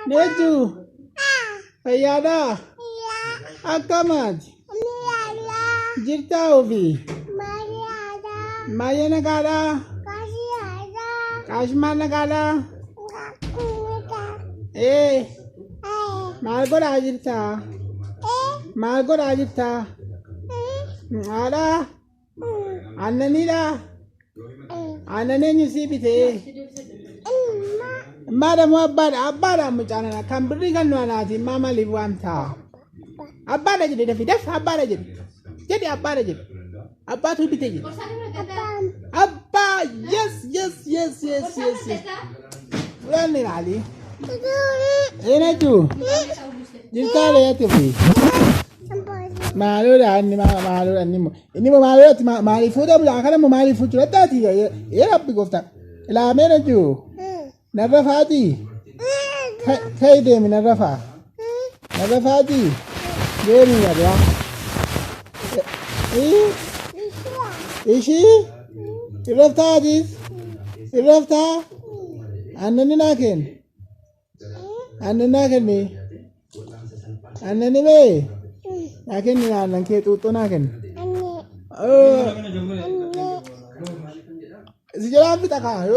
Neju. Fayyada. Akkamad. Jirta ofi. Maya nagada. Kashma nagada. Malgora jirta. Malgora jirta. Ada. Annanida. Annane nyusibite. Madam Abada Mujana can bring another Mamma Livanta. Abada did it if it Abada did. Get the Abada did. Abba to be taken. Abba, yes. Learning Ali. Ain't it too? You tell it to me. Malura and Malura and Nimo. Nimo Malura, Mali food of Lakana Mali food to that here. You're up because that. La Menaju. Never Fadi. Kay them in a rafa. Never Fadi. Very well. Is she? You left her this? You left her? And then again. And then again. And anyway, I can run and get to Tonagan. Oh, is it your appetite?